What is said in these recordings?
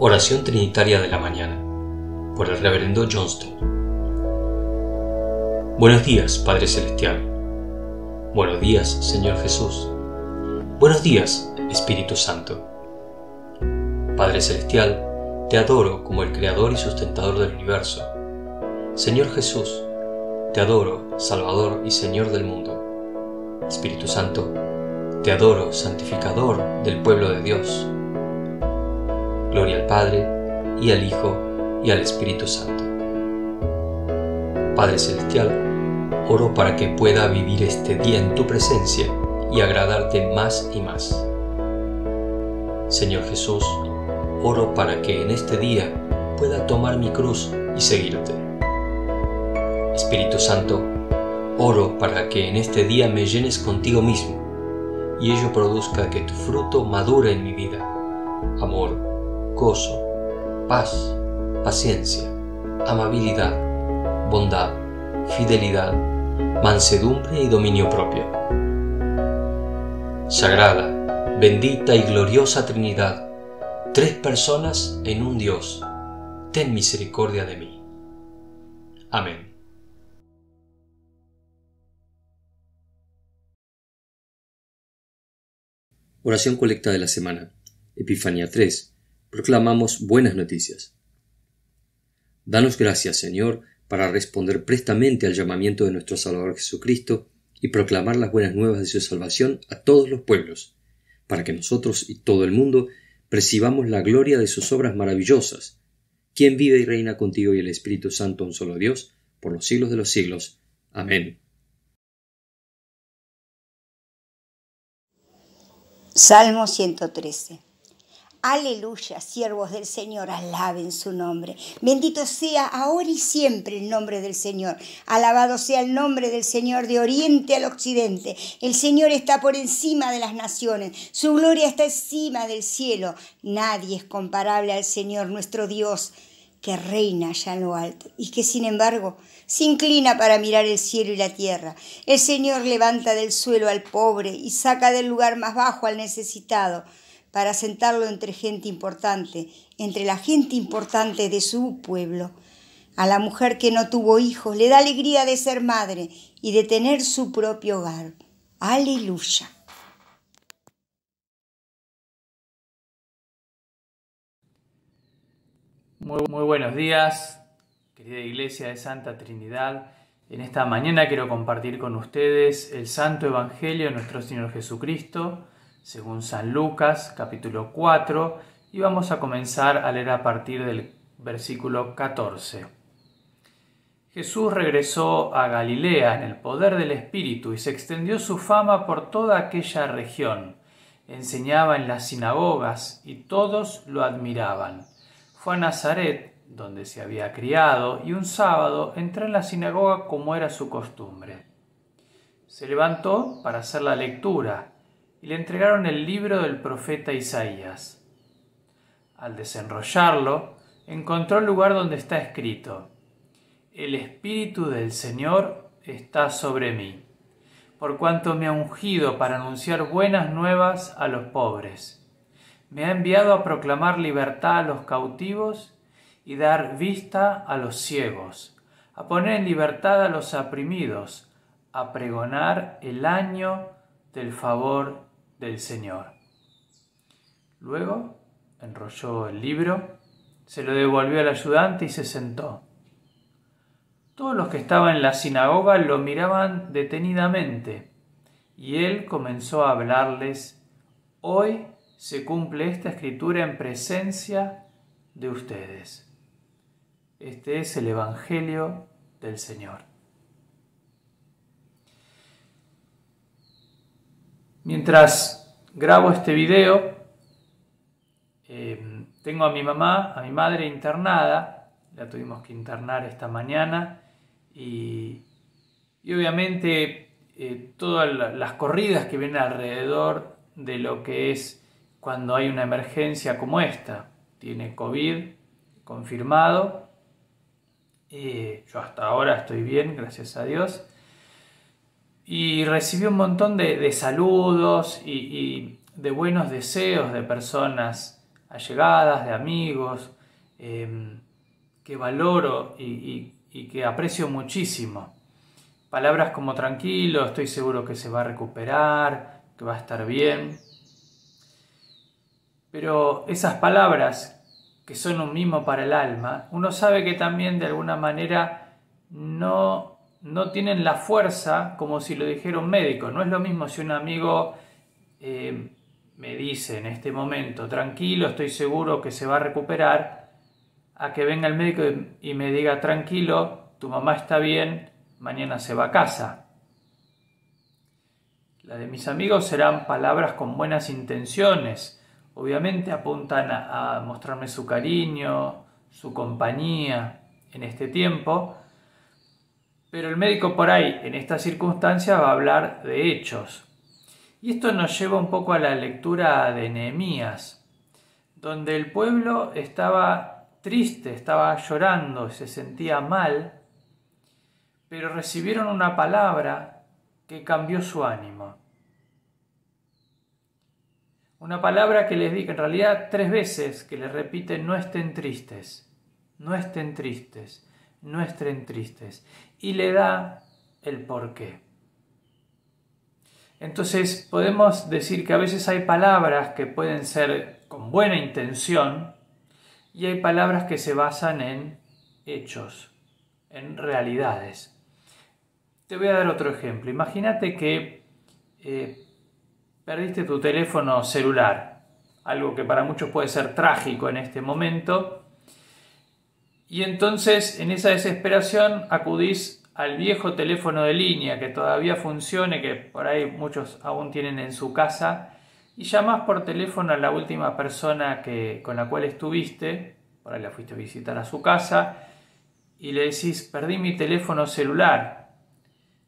Oración Trinitaria de la Mañana, por el Reverendo Johnston. Buenos días, Padre Celestial. Buenos días, Señor Jesús. Buenos días, Espíritu Santo. Padre Celestial, te adoro como el Creador y sustentador del universo. Señor Jesús, te adoro, Salvador y Señor del mundo. Espíritu Santo, te adoro, santificador del pueblo de Dios. Gloria al Padre, y al Hijo, y al Espíritu Santo. Padre Celestial, oro para que pueda vivir este día en tu presencia y agradarte más y más. Señor Jesús, oro para que en este día pueda tomar mi cruz y seguirte. Espíritu Santo, oro para que en este día me llenes contigo mismo y ello produzca que tu fruto madure en mi vida. Amor, gozo, paz, paciencia, amabilidad, bondad, fidelidad, mansedumbre y dominio propio. Sagrada, bendita y gloriosa Trinidad, tres personas en un Dios, ten misericordia de mí. Amén. Oración colecta de la semana. Epifanía 3. Proclamamos buenas noticias. Danos gracias, Señor, para responder prestamente al llamamiento de nuestro Salvador Jesucristo y proclamar las buenas nuevas de su salvación a todos los pueblos, para que nosotros y todo el mundo percibamos la gloria de sus obras maravillosas. Quien vive y reina contigo y el Espíritu Santo, un solo Dios, por los siglos de los siglos. Amén. Salmo 113. Aleluya, siervos del Señor, alaben su nombre. Bendito sea ahora y siempre el nombre del Señor. Alabado sea el nombre del Señor de oriente al occidente. El Señor está por encima de las naciones. Su gloria está encima del cielo. Nadie es comparable al Señor nuestro Dios, que reina allá en lo alto y que sin embargo se inclina para mirar el cielo y la tierra. El Señor levanta del suelo al pobre y saca del lugar más bajo al necesitado, para sentarlo entre gente importante, entre la gente importante de su pueblo. A la mujer que no tuvo hijos le da alegría de ser madre y de tener su propio hogar. Aleluya. Muy buenos días, querida Iglesia de Santa Trinidad. En esta mañana quiero compartir con ustedes el Santo Evangelio de nuestro Señor Jesucristo, según San Lucas, capítulo 4, y vamos a comenzar a leer a partir del versículo 14. Jesús regresó a Galilea en el poder del Espíritu y se extendió su fama por toda aquella región. Enseñaba en las sinagogas y todos lo admiraban. Fue a Nazaret, donde se había criado, y un sábado entró en la sinagoga como era su costumbre. Se levantó para hacer la lectura y le entregaron el libro del profeta Isaías. Al desenrollarlo, encontró el lugar donde está escrito: El Espíritu del Señor está sobre mí, por cuanto me ha ungido para anunciar buenas nuevas a los pobres. Me ha enviado a proclamar libertad a los cautivos y dar vista a los ciegos, a poner en libertad a los oprimidos, a pregonar el año del favor del Señor. Luego enrolló el libro, se lo devolvió al ayudante y se sentó. Todos los que estaban en la sinagoga lo miraban detenidamente, y él comenzó a hablarles: Hoy se cumple esta escritura en presencia de ustedes. Este es el Evangelio del Señor. Mientras grabo este video, tengo a mi mamá, a mi madre internada. La tuvimos que internar esta mañana y obviamente todas las corridas que vienen alrededor de lo que es cuando hay una emergencia como esta. Tiene COVID confirmado. Yo hasta ahora estoy bien, gracias a Dios. Y recibí un montón de saludos y de buenos deseos de personas allegadas, de amigos, que valoro y que aprecio muchísimo. Palabras como tranquilo, estoy seguro que se va a recuperar, que va a estar bien. Pero esas palabras que son un mimo para el alma, uno sabe que también de alguna manera no tienen la fuerza como si lo dijera un médico. No es lo mismo si un amigo me dice en este momento, tranquilo, estoy seguro que se va a recuperar, a que venga el médico y me diga, tranquilo, tu mamá está bien, mañana se va a casa. La de mis amigos serán palabras con buenas intenciones. Obviamente apuntan a mostrarme su cariño, su compañía en este tiempo, pero el médico por ahí, en esta circunstancia, va a hablar de hechos. Y esto nos lleva un poco a la lectura de Nehemías, donde el pueblo estaba triste, estaba llorando, se sentía mal, pero recibieron una palabra que cambió su ánimo. Una palabra que les digo en realidad 3 veces, que les repite, no estén tristes, no estén tristes, no estén tristes. Y le da el porqué. Entonces podemos decir que a veces hay palabras que pueden ser con buena intención y hay palabras que se basan en hechos, en realidades. Te voy a dar otro ejemplo. Imagínate que perdiste tu teléfono celular, algo que para muchos puede ser trágico en este momento, y entonces en esa desesperación acudís al viejo teléfono de línea que todavía funcione, que por ahí muchos aún tienen en su casa, y llamás por teléfono a la última persona con la cual estuviste, por ahí la fuiste a visitar a su casa, y le decís, perdí mi teléfono celular.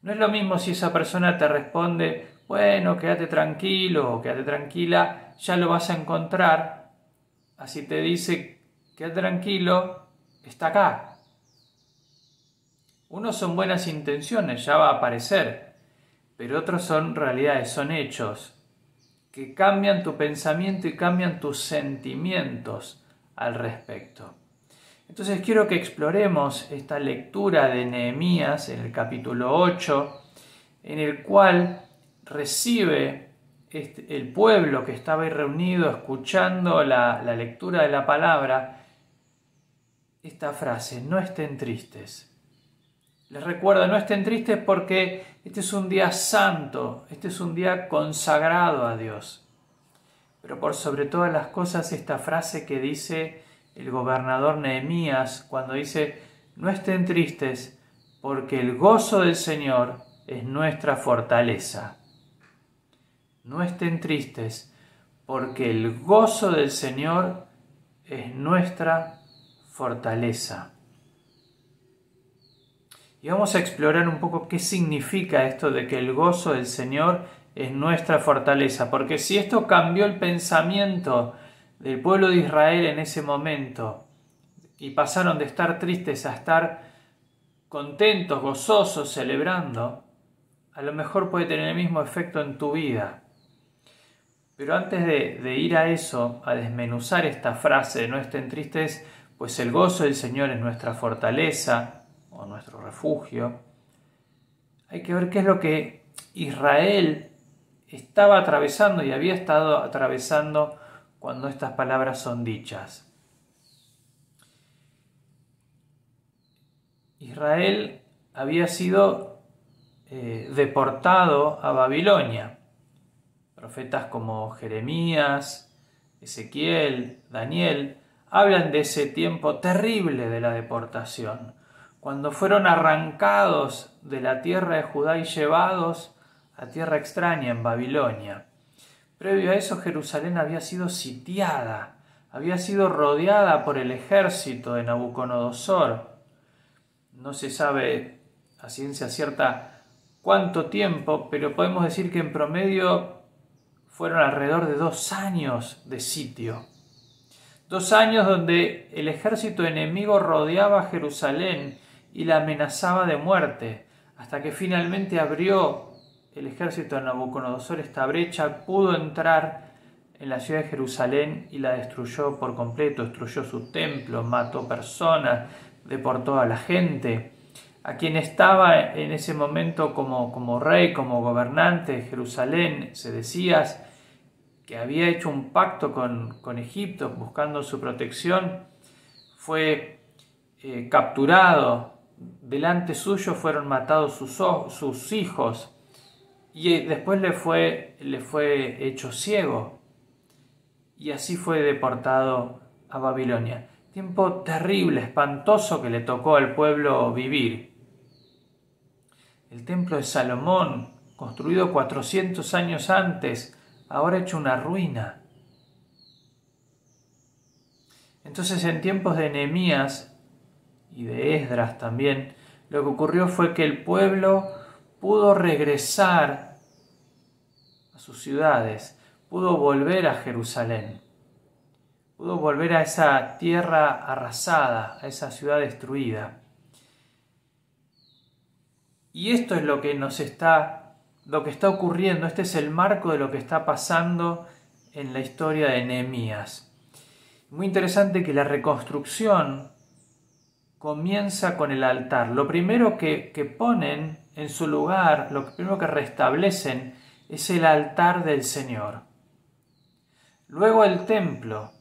No es lo mismo si esa persona te responde, bueno, quédate tranquilo o quédate tranquila, ya lo vas a encontrar. Así te dice, quédate tranquilo, está acá. Unos son buenas intenciones, ya va a aparecer, pero otros son realidades, son hechos que cambian tu pensamiento y cambian tus sentimientos al respecto. Entonces quiero que exploremos esta lectura de Nehemías en el capítulo 8, en el cual recibe el pueblo que estaba ahí reunido escuchando la lectura de la palabra, esta frase, no estén tristes. Les recuerdo, no estén tristes porque este es un día santo, este es un día consagrado a Dios. Pero por sobre todas las cosas, esta frase que dice el gobernador Nehemías cuando dice, no estén tristes porque el gozo del Señor es nuestra fortaleza. No estén tristes porque el gozo del Señor es nuestra fortaleza. Y vamos a explorar un poco qué significa esto de que el gozo del Señor es nuestra fortaleza. Porque si esto cambió el pensamiento del pueblo de Israel en ese momento y pasaron de estar tristes a estar contentos, gozosos, celebrando, a lo mejor puede tener el mismo efecto en tu vida. Pero antes de ir a eso, a desmenuzar esta frase de no estén tristes, pues el gozo del Señor es nuestra fortaleza o nuestro refugio, hay que ver qué es lo que Israel estaba atravesando y había estado atravesando cuando estas palabras son dichas. Israel había sido deportado a Babilonia. Profetas como Jeremías, Ezequiel, Daniel, hablan de ese tiempo terrible de la deportación, cuando fueron arrancados de la tierra de Judá y llevados a tierra extraña en Babilonia. Previo a eso, Jerusalén había sido sitiada, había sido rodeada por el ejército de Nabucodonosor. No se sabe a ciencia cierta cuánto tiempo, pero podemos decir que en promedio fueron alrededor de 2 años de sitio. 2 años donde el ejército enemigo rodeaba a Jerusalén y la amenazaba de muerte, hasta que finalmente abrió el ejército de Nabucodonosor esta brecha, pudo entrar en la ciudad de Jerusalén y la destruyó por completo, destruyó su templo, mató personas, deportó a la gente. A quien estaba en ese momento como rey, como gobernante de Jerusalén, se decía que había hecho un pacto con Egipto buscando su protección, fue capturado, delante suyo fueron matados sus hijos y después le fue hecho ciego y así fue deportado a Babilonia. Tiempo terrible, espantoso que le tocó al pueblo vivir. El templo de Salomón, construido 400 años antes, ahora hecho una ruina. Entonces, en tiempos de Nehemías y de Esdras también, lo que ocurrió fue que el pueblo pudo regresar a sus ciudades, pudo volver a Jerusalén, pudo volver a esa tierra arrasada, a esa ciudad destruida. Y esto es lo que está ocurriendo, este es el marco de lo que está pasando en la historia de Nehemías. Muy interesante que la reconstrucción comienza con el altar. Lo primero que ponen en su lugar, lo primero que restablecen es el altar del Señor. Luego el templo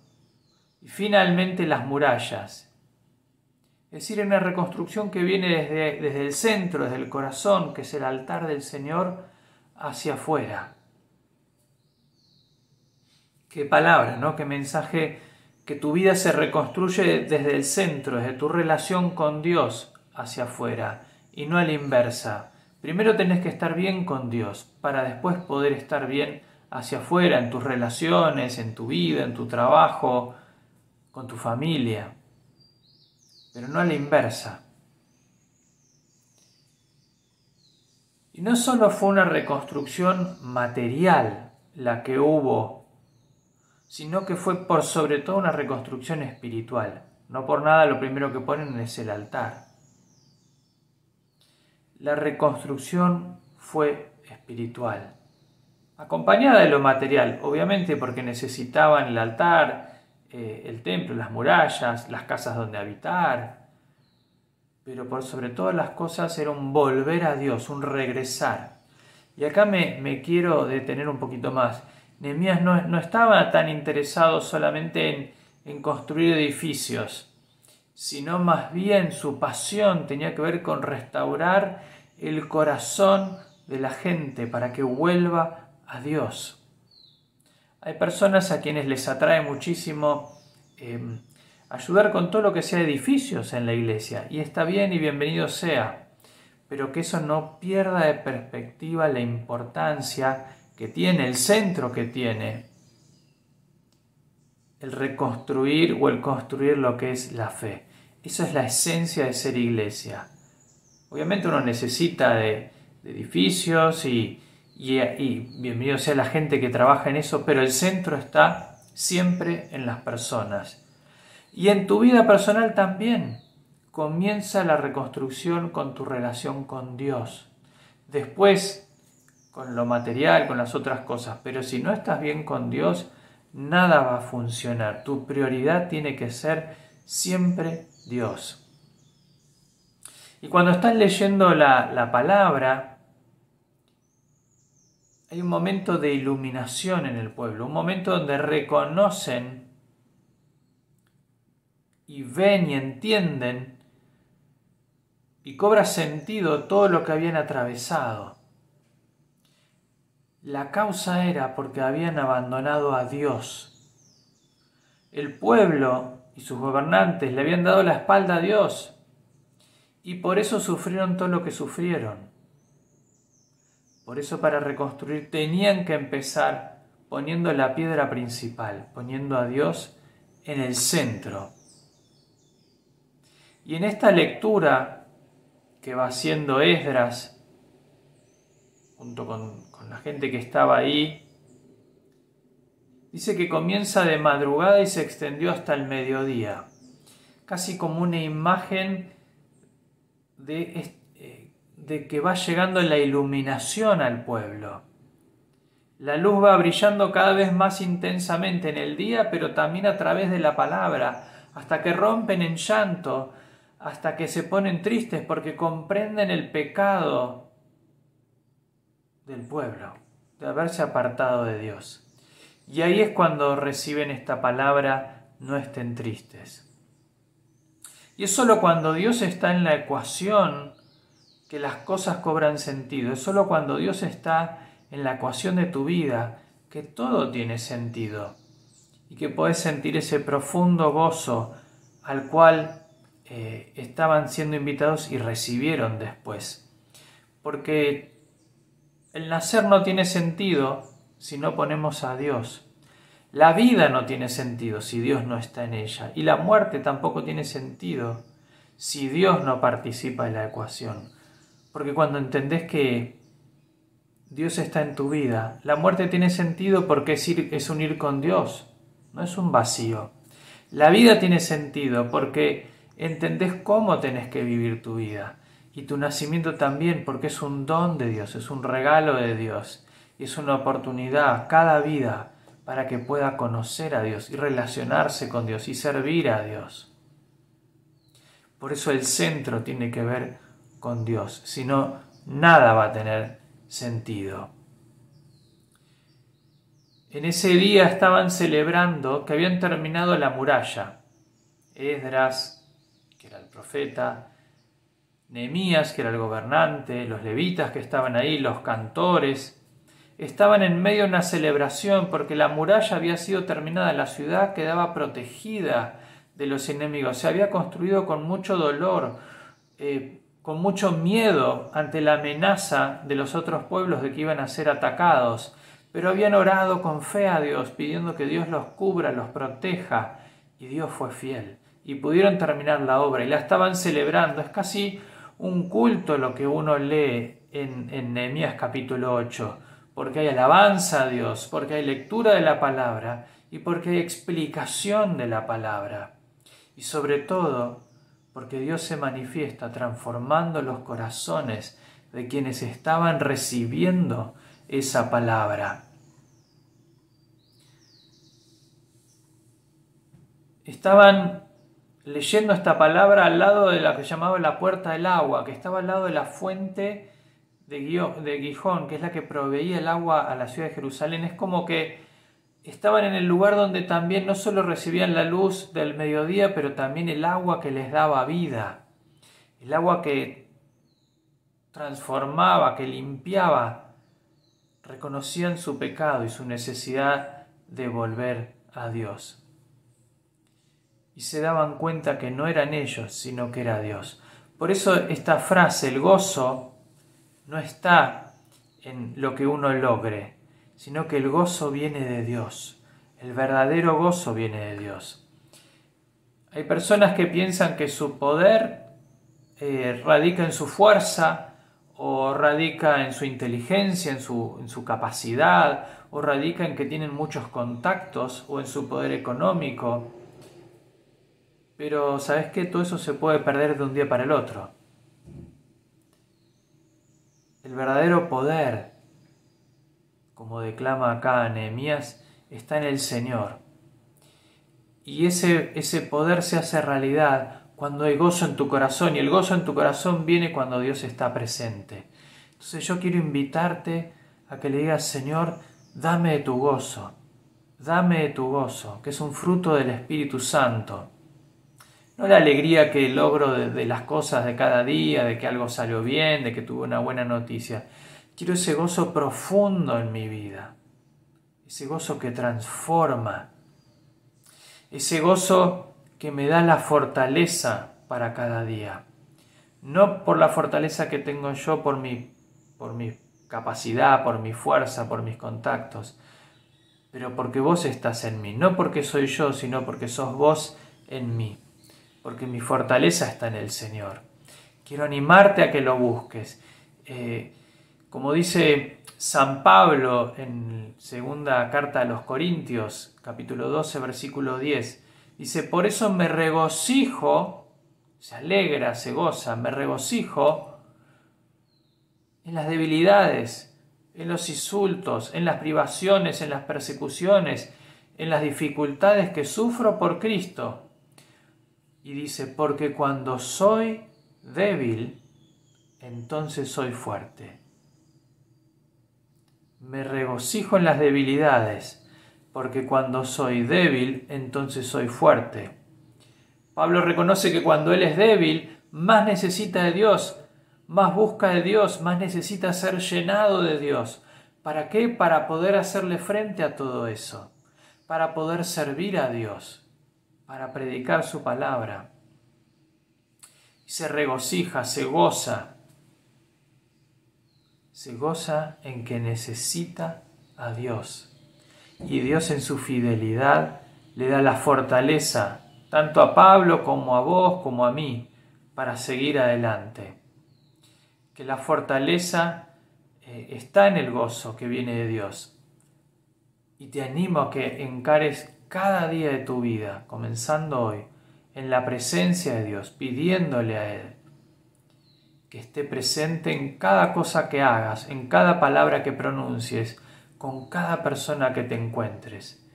y finalmente las murallas. Es decir, una reconstrucción que viene desde el centro, desde el corazón, que es el altar del Señor, hacia afuera. Qué palabra, ¿no? Qué mensaje, que tu vida se reconstruye desde el centro, desde tu relación con Dios hacia afuera y no a la inversa. Primero tenés que estar bien con Dios para después poder estar bien hacia afuera, en tus relaciones, en tu vida, en tu trabajo, con tu familia. Pero no a la inversa. Y no solo fue una reconstrucción material la que hubo, sino que fue por sobre todo una reconstrucción espiritual. No por nada lo primero que ponen es el altar. La reconstrucción fue espiritual, acompañada de lo material, obviamente porque necesitaban el altar, el templo, las murallas, las casas donde habitar, pero por sobre todas las cosas era un volver a Dios, un regresar. Y acá me quiero detener un poquito más. Nehemías no estaba tan interesado solamente en construir edificios, sino más bien su pasión tenía que ver con restaurar el corazón de la gente para que vuelva a Dios. Hay personas a quienes les atrae muchísimo ayudar con todo lo que sea edificios en la iglesia, y está bien y bienvenido sea, pero que eso no pierda de perspectiva la importancia que tiene, el centro que tiene el reconstruir o el construir lo que es la fe. Eso es la esencia de ser iglesia. Obviamente uno necesita de edificios y bienvenido sea la gente que trabaja en eso, pero el centro está siempre en las personas. Y en tu vida personal también comienza la reconstrucción con tu relación con Dios. Después con lo material, con las otras cosas. Pero si no estás bien con Dios, nada va a funcionar. Tu prioridad tiene que ser siempre Dios. Y cuando estás leyendo la palabra, hay un momento de iluminación en el pueblo, un momento donde reconocen y ven y entienden y cobra sentido todo lo que habían atravesado. La causa era porque habían abandonado a Dios. El pueblo y sus gobernantes le habían dado la espalda a Dios y por eso sufrieron todo lo que sufrieron. Por eso para reconstruir tenían que empezar poniendo la piedra principal, poniendo a Dios en el centro. Y en esta lectura que va haciendo Esdras, junto con la gente que estaba ahí, dice que comienza de madrugada y se extendió hasta el mediodía, casi como una imagen de que va llegando la iluminación al pueblo. La luz va brillando cada vez más intensamente en el día, pero también a través de la palabra, hasta que rompen en llanto, hasta que se ponen tristes porque comprenden el pecado del pueblo, de haberse apartado de Dios. Y ahí es cuando reciben esta palabra, no estén tristes. Y es solo cuando Dios está en la ecuación que las cosas cobran sentido. Es solo cuando Dios está en la ecuación de tu vida que todo tiene sentido y que podés sentir ese profundo gozo al cual estaban siendo invitados y recibieron después. Porque el nacer no tiene sentido si no ponemos a Dios. La vida no tiene sentido si Dios no está en ella. Y la muerte tampoco tiene sentido si Dios no participa en la ecuación. Porque cuando entendés que Dios está en tu vida, la muerte tiene sentido porque es unir con Dios, no es un vacío. La vida tiene sentido porque entendés cómo tenés que vivir tu vida. Y tu nacimiento también porque es un don de Dios, es un regalo de Dios. Y es una oportunidad cada vida para que pueda conocer a Dios y relacionarse con Dios y servir a Dios. Por eso el centro tiene que ver con Dios, si no, nada va a tener sentido. En ese día estaban celebrando que habían terminado la muralla. Esdras, que era el profeta, Nehemías, que era el gobernante, los levitas que estaban ahí, los cantores, estaban en medio de una celebración porque la muralla había sido terminada, la ciudad quedaba protegida de los enemigos, se había construido con mucho dolor, con mucho miedo ante la amenaza de los otros pueblos de que iban a ser atacados, pero habían orado con fe a Dios, pidiendo que Dios los cubra, los proteja, y Dios fue fiel, y pudieron terminar la obra, y la estaban celebrando. Es casi un culto lo que uno lee en Nehemías capítulo 8, porque hay alabanza a Dios, porque hay lectura de la palabra, y porque hay explicación de la palabra, y sobre todo, porque Dios se manifiesta transformando los corazones de quienes estaban recibiendo esa palabra. Estaban leyendo esta palabra al lado de la que llamaba la puerta del agua, que estaba al lado de la fuente de Gijón, que es la que proveía el agua a la ciudad de Jerusalén. Es como que estaban en el lugar donde también no solo recibían la luz del mediodía, pero también el agua que les daba vida, el agua que transformaba, que limpiaba. Reconocían su pecado y su necesidad de volver a Dios. Y se daban cuenta que no eran ellos, sino que era Dios. Por eso esta frase, el gozo, no está en lo que uno logre, sino que el gozo viene de Dios. El verdadero gozo viene de Dios. Hay personas que piensan que su poder radica en su fuerza, o radica en su inteligencia, en su capacidad, o radica en que tienen muchos contactos, o en su poder económico. Pero ¿sabes qué? Todo eso se puede perder de un día para el otro. El verdadero poder, como declama acá Nehemías, está en el Señor. Y ese poder se hace realidad cuando hay gozo en tu corazón, y el gozo en tu corazón viene cuando Dios está presente. Entonces yo quiero invitarte a que le digas: Señor, dame de tu gozo, que es un fruto del Espíritu Santo. No la alegría que logro de las cosas de cada día, de que algo salió bien, de que tuve una buena noticia. Quiero ese gozo profundo en mi vida, ese gozo que transforma, ese gozo que me da la fortaleza para cada día. No por la fortaleza que tengo yo, por mi capacidad, por mi fuerza, por mis contactos, pero porque vos estás en mí. No porque soy yo, sino porque sos vos en mí. Porque mi fortaleza está en el Señor. Quiero animarte a que lo busques. Como dice San Pablo en segunda carta a los Corintios, capítulo 12, versículo 10, dice: por eso me regocijo, se alegra, se goza, me regocijo en las debilidades, en los insultos, en las privaciones, en las persecuciones, en las dificultades que sufro por Cristo. Y dice, porque cuando soy débil, entonces soy fuerte. Me regocijo en las debilidades, porque cuando soy débil, entonces soy fuerte. Pablo reconoce que cuando él es débil, más necesita de Dios, más busca de Dios, más necesita ser llenado de Dios. ¿Para qué? Para poder hacerle frente a todo eso, para poder servir a Dios, para predicar su palabra. Se regocija, se goza en que necesita a Dios. Y Dios en su fidelidad le da la fortaleza, tanto a Pablo como a vos, como a mí, para seguir adelante. Que la fortaleza está en el gozo que viene de Dios. Y te animo a que encares cada día de tu vida, comenzando hoy, en la presencia de Dios, pidiéndole a Él que esté presente en cada cosa que hagas, en cada palabra que pronuncies, con cada persona que te encuentres.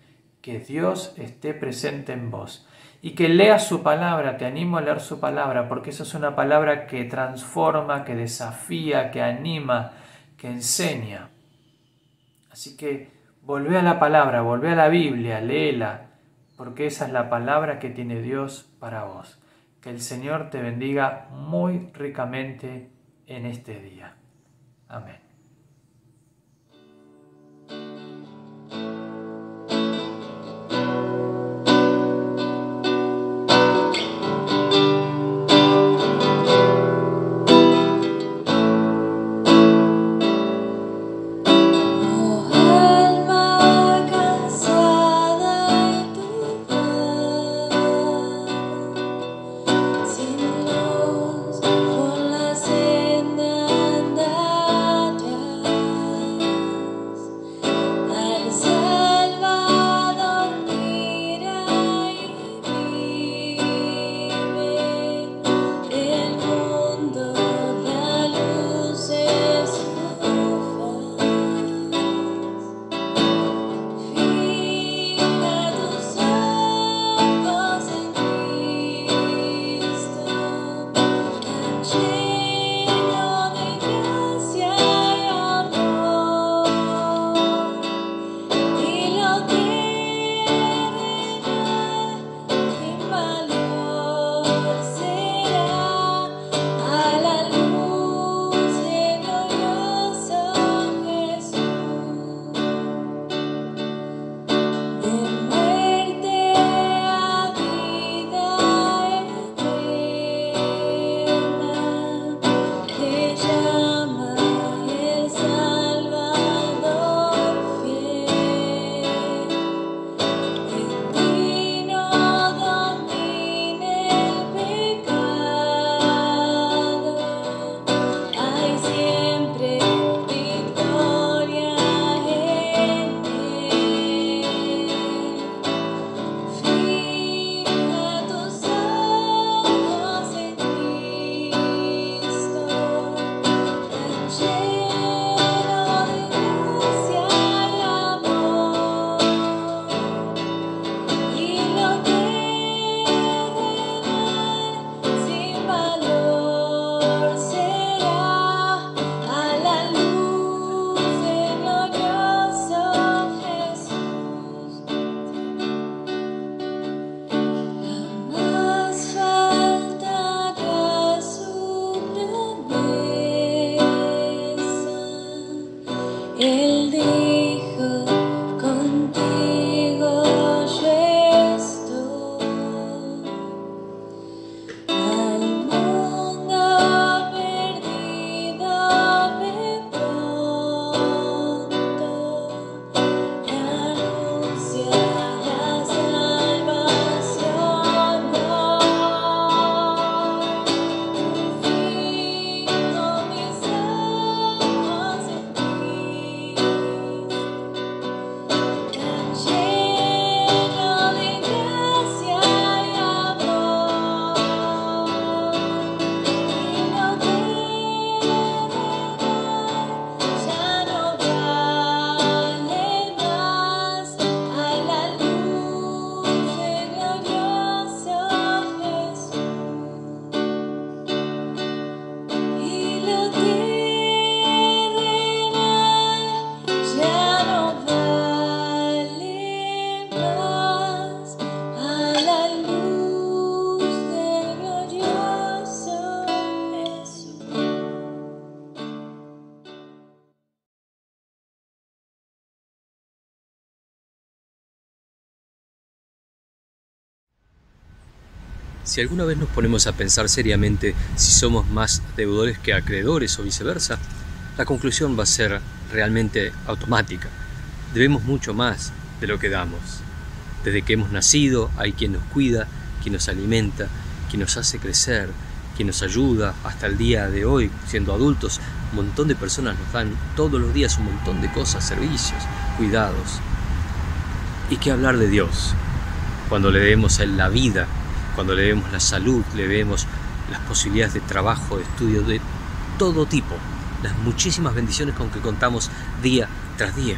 Que Dios esté presente en vos y que leas su palabra. Te animo a leer su palabra, porque esa es una palabra que transforma, que desafía, que anima, que enseña. Así que volvé a la palabra, volvé a la Biblia, léela, porque esa es la palabra que tiene Dios para vos. Que el Señor te bendiga muy ricamente en este día. Amén. Si alguna vez nos ponemos a pensar seriamente si somos más deudores que acreedores o viceversa, la conclusión va a ser realmente automática. Debemos mucho más de lo que damos. Desde que hemos nacido hay quien nos cuida, quien nos alimenta, quien nos hace crecer, quien nos ayuda. Hasta el día de hoy, siendo adultos, un montón de personas nos dan todos los días un montón de cosas, servicios, cuidados. ¿Y qué hablar de Dios? Cuando le debemos a Él la vida, cuando le debemos la salud, le debemos las posibilidades de trabajo, de estudio, de todo tipo, las muchísimas bendiciones con que contamos día tras día.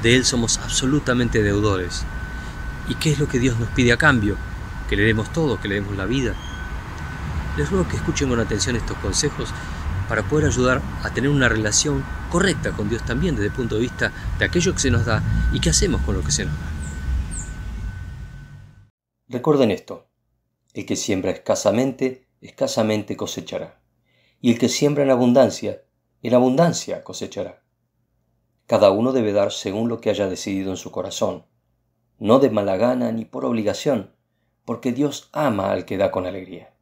De Él somos absolutamente deudores. ¿Y qué es lo que Dios nos pide a cambio? Que le demos todo, que le demos la vida. Les ruego que escuchen con atención estos consejos para poder ayudar a tener una relación correcta con Dios también desde el punto de vista de aquello que se nos da y qué hacemos con lo que se nos da. Recuerden esto: el que siembra escasamente cosechará, y el que siembra en abundancia cosechará. Cada uno debe dar según lo que haya decidido en su corazón, no de mala gana ni por obligación, porque Dios ama al que da con alegría.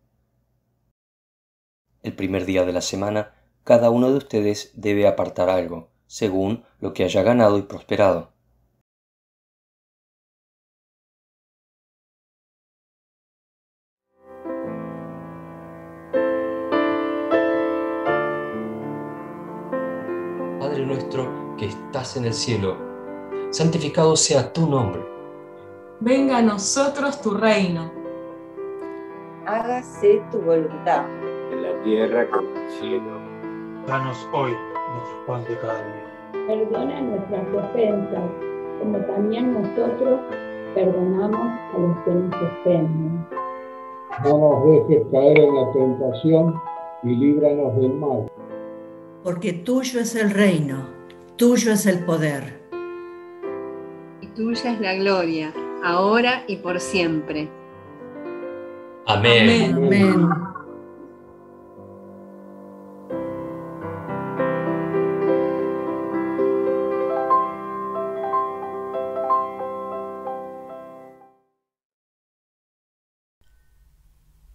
El primer día de la semana, cada uno de ustedes debe apartar algo, según lo que haya ganado y prosperado. Padre nuestro que estás en el cielo, santificado sea tu nombre. Venga a nosotros tu reino. Hágase tu voluntad. En la tierra como en el cielo. Danos hoy nuestro pan de cada día. Perdona nuestras ofensas, como también nosotros perdonamos a los que nos ofenden. No nos dejes caer en la tentación y líbranos del mal. Porque tuyo es el reino, tuyo es el poder. Y tuya es la gloria, ahora y por siempre. Amén. Amén.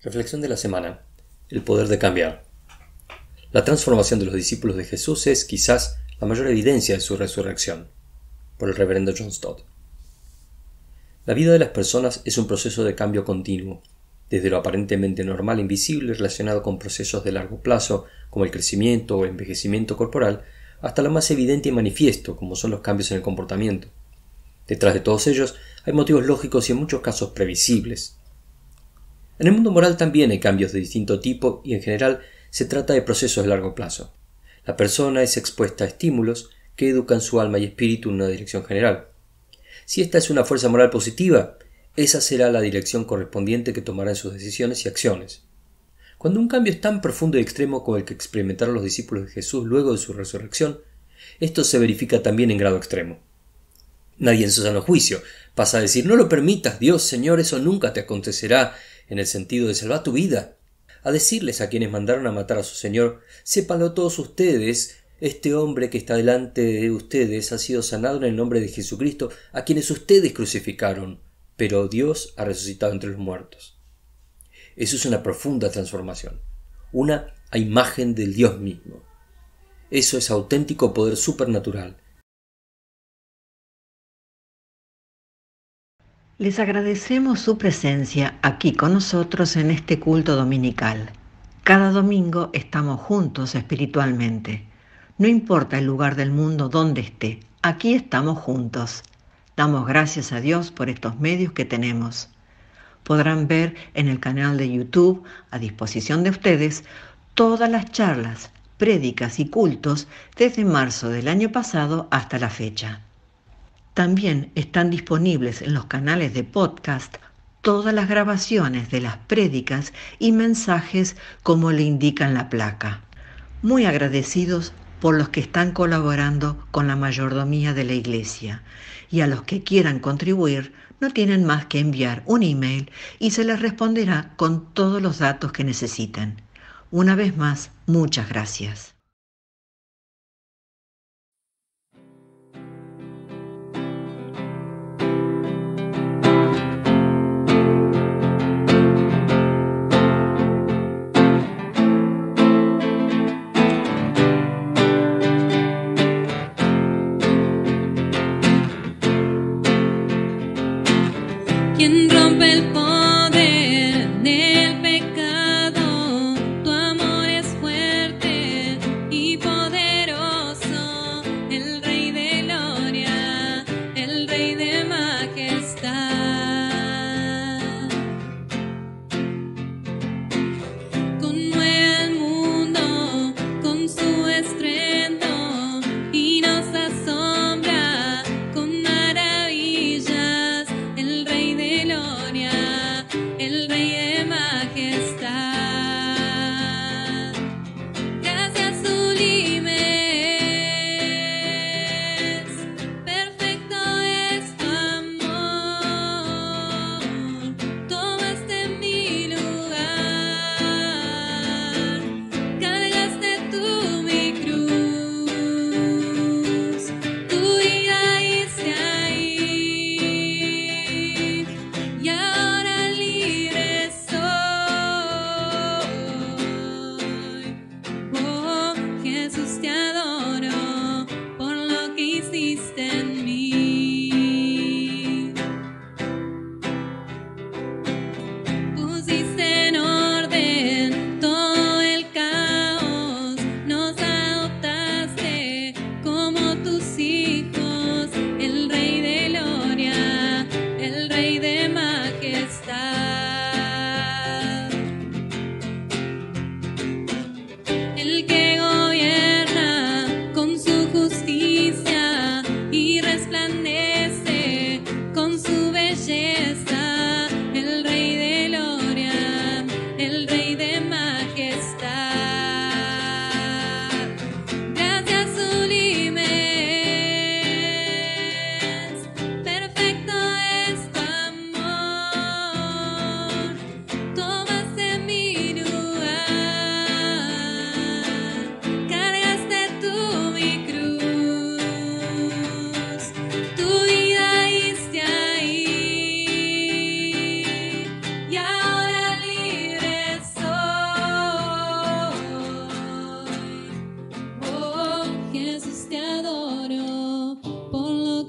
Reflexión de la semana: el poder de cambiar. La transformación de los discípulos de Jesús es, quizás, la mayor evidencia de su resurrección. Por el reverendo John Stott. La vida de las personas es un proceso de cambio continuo, desde lo aparentemente normal e invisible relacionado con procesos de largo plazo, como el crecimiento o envejecimiento corporal, hasta lo más evidente y manifiesto, como son los cambios en el comportamiento. Detrás de todos ellos hay motivos lógicos y en muchos casos previsibles. En el mundo moral también hay cambios de distinto tipo y, en general, se trata de procesos de largo plazo. La persona es expuesta a estímulos que educan su alma y espíritu en una dirección general. Si esta es una fuerza moral positiva, esa será la dirección correspondiente que tomará en sus decisiones y acciones. Cuando un cambio es tan profundo y extremo como el que experimentaron los discípulos de Jesús luego de su resurrección, esto se verifica también en grado extremo. Nadie en su sano juicio pasa a decir: no lo permitas, Dios, Señor, eso nunca te acontecerá, en el sentido de salvar tu vida. A decirles a quienes mandaron a matar a su Señor: sépanlo todos ustedes, este hombre que está delante de ustedes ha sido sanado en el nombre de Jesucristo, a quienes ustedes crucificaron, pero Dios ha resucitado entre los muertos. Eso es una profunda transformación, una a imagen del Dios mismo. Eso es auténtico poder supernatural. Les agradecemos su presencia aquí con nosotros en este culto dominical. Cada domingo estamos juntos espiritualmente. No importa el lugar del mundo donde esté, aquí estamos juntos. Damos gracias a Dios por estos medios que tenemos. Podrán ver en el canal de YouTube, a disposición de ustedes, todas las charlas, prédicas y cultos desde marzo del año pasado hasta la fecha. También están disponibles en los canales de podcast todas las grabaciones de las prédicas y mensajes como le indica en la placa. Muy agradecidos por los que están colaborando con la mayordomía de la Iglesia, y a los que quieran contribuir no tienen más que enviar un email y se les responderá con todos los datos que necesiten. Una vez más, muchas gracias.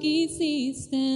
quisiste